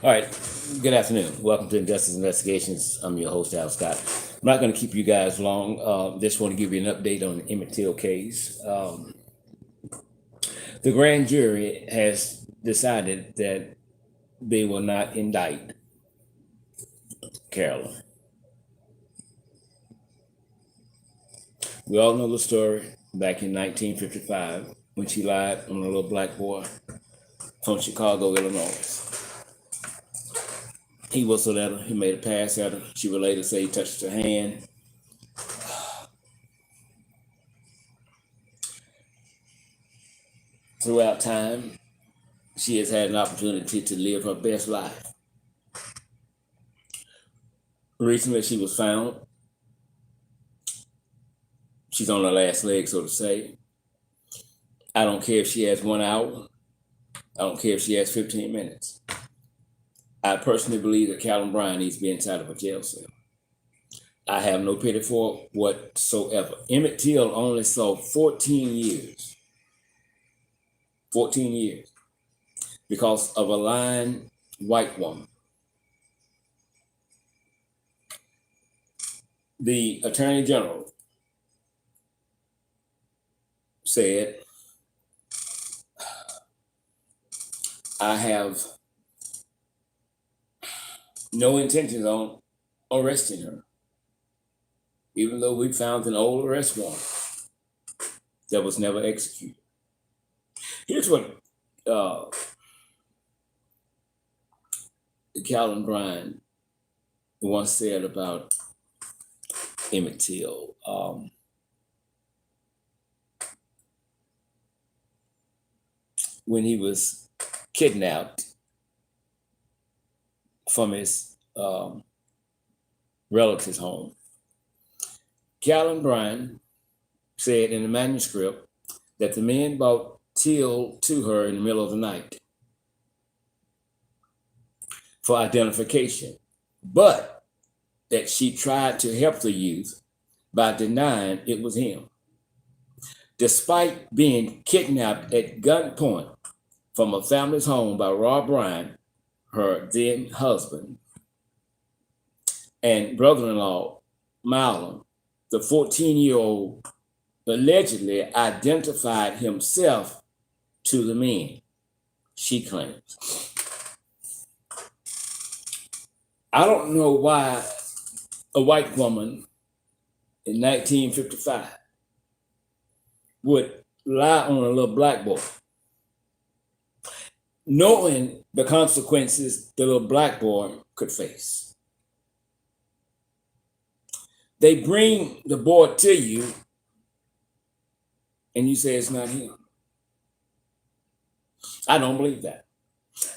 All right. Good afternoon. Welcome to Injustice Investigations. I'm your host, Al Scott. I'm not going to keep you guys long. Just want to give you an update on the Emmett Till case. The grand jury has decided that they will not indict Carolyn. We all know the story back in 1955 when she lied on a little black boy from Chicago, Illinois. He whistled at her. He made a pass at her. She would later say he touched her hand. Throughout time, she has had an opportunity to live her best life. Recently, she was found. She's on her last leg, so to say. I don't care if she has 1 hour. I don't care if she has 15 minutes. I personally believe that Carolyn Bryant needs to be inside of a jail cell. I have no pity for it whatsoever. Emmett Till only saw 14 years. 14 years. Because of a lying white woman. The Attorney General said, I have no intentions on arresting her, even though we found an old arrest warrant that was never executed. Here's what Carolyn Bryant once said about Emmett Till. When he was kidnapped from his relative's home, Carolyn Bryant said in the manuscript that the men brought Till to her in the middle of the night for identification, but that she tried to help the youth by denying it was him. Despite being kidnapped at gunpoint from a family's home by Roy Bryant, her then husband, and brother-in-law, Milan, the 14-year-old allegedly identified himself to the men, she claims. I don't know why a white woman in 1955 would lie on a little black boy, knowing the consequences the little black boy could face. They bring the boy to you, and you say it's not him. I don't believe that.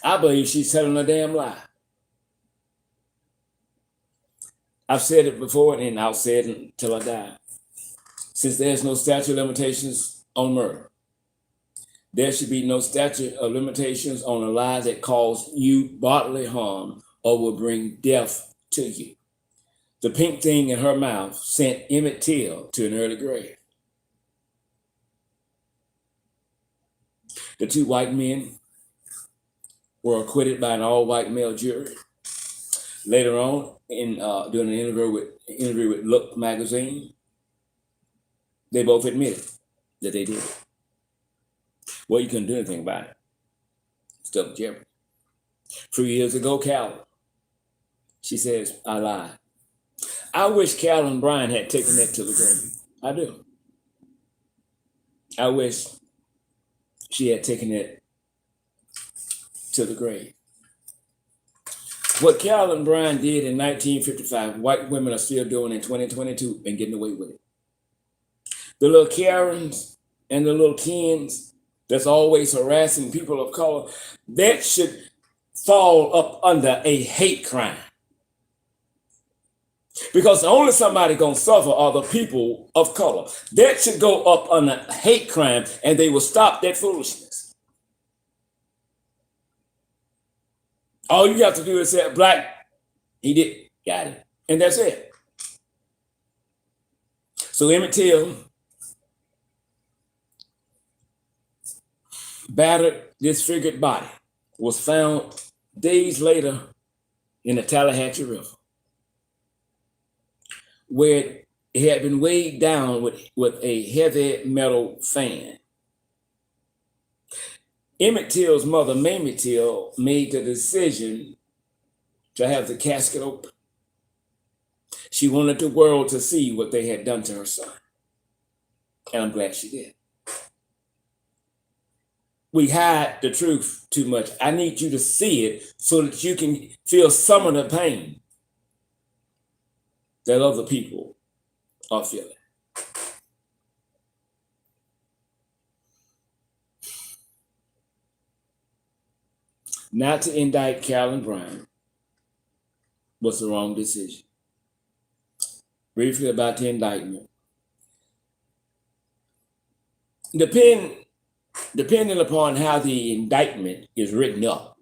I believe she's telling a damn lie. I've said it before, and I'll say it until I die. Since there's no statute of limitations on murder, there should be no statute of limitations on a lie that cause you bodily harm or will bring death to you. The pink thing in her mouth sent Emmett Till to an early grave. The two white men were acquitted by an all-white male jury. Later on, during an interview with Look magazine, they both admitted that they did it. Well, you couldn't do anything about it. Stuff with jeopardy. A few years ago, Carolyn, she says, I lied. I wish Carolyn Bryant had taken that to the grave. I do. I wish she had taken it to the grave. What Carolyn Bryant did in 1955, white women are still doing in 2022 and getting away with it. The little Karens and the little Kens that's always harassing people of color, that should fall up under a hate crime. Because only somebody gonna suffer are the people of color. That should go up under hate crime, and they will stop that foolishness. All you have to do is say, black, he did, got it. And that's it. So Emmett Till battered, disfigured body was found days later in the Tallahatchie River, where it had been weighed down with a heavy metal fan. Emmett Till's mother, Mamie Till, made the decision to have the casket open. She wanted the world to see what they had done to her son. And I'm glad she did. We hide the truth too much. I need you to see it so that you can feel some of the pain that other people are feeling. Not to indict Carolyn Bryant was the wrong decision. Briefly about the indictment. Depending upon how the indictment is written up,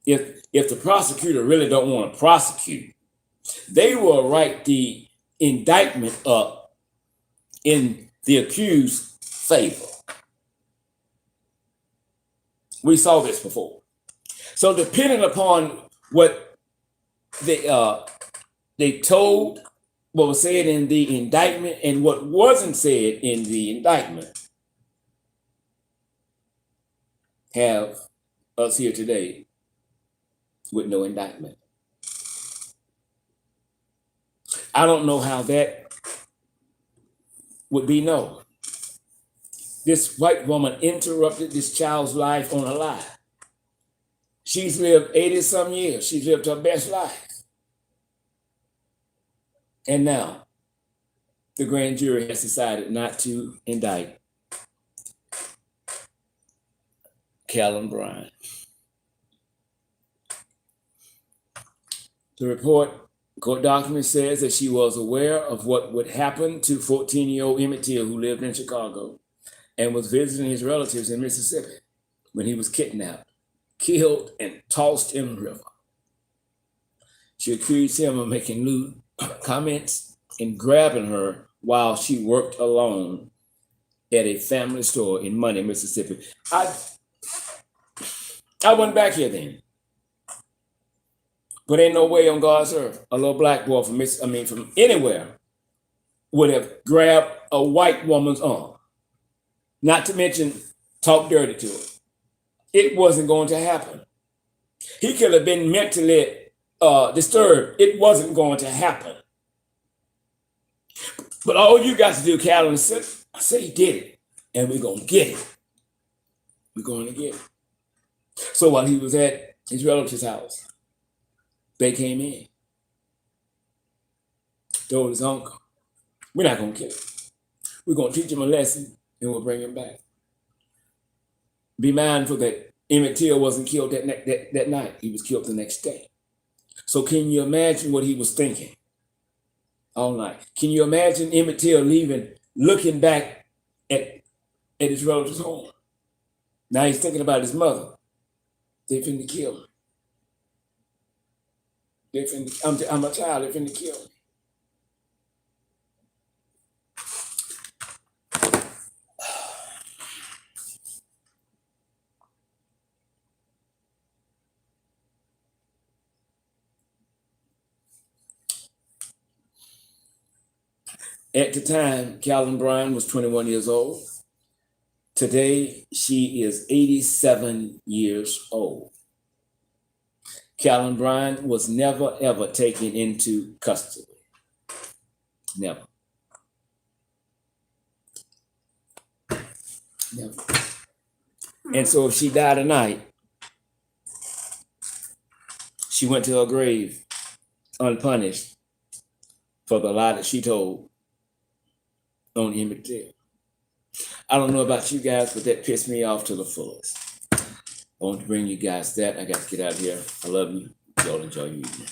if the prosecutor really don't want to prosecute, they will write the indictment up in the accused's favor. We saw this before. So depending upon what they told, what was said in the indictment and what wasn't said in the indictment, have us here today with no indictment. I don't know how that would be known. This white woman interrupted this child's life on a lie. She's lived 80-some years. She's lived her best life. And now the grand jury has decided not to indict Carolyn Bryant. The court document says that she was aware of what would happen to 14-year-old Emmett Till, who lived in Chicago and was visiting his relatives in Mississippi when he was kidnapped, killed, and tossed in the river. She accused him of making lewd comments and grabbing her while she worked alone at a family store in Money, Mississippi. I went back here then, but ain't no way on God's earth a little black boy from anywhere would have grabbed a white woman's arm, not to mention talk dirty to her. It wasn't going to happen. He could have been mentally disturbed. It wasn't going to happen. But all you got to do, Carolyn, say he did it, and we're going to get it. We're going to get it. So while he was at his relative's house, they came in, told his uncle, we're not going to kill him. We're going to teach him a lesson, and we'll bring him back. Be mindful that Emmett Till wasn't killed that night. He was killed the next day. So can you imagine what he was thinking all night? Can you imagine Emmett Till leaving, looking back at his relative's home? Now he's thinking about his mother. They finna kill me. I'm a child, they finna kill me. At the time, Carolyn Bryant was 21 years old. Today, she is 87 years old. Carolyn Bryant was never, ever taken into custody. Never. Never. And so if she died tonight, she went to her grave unpunished for the lie that she told on Emmett Till. I don't know about you guys, but that pissed me off to the fullest. I want to bring you guys that. I got to get out of here. I love you. Y'all enjoy your evening.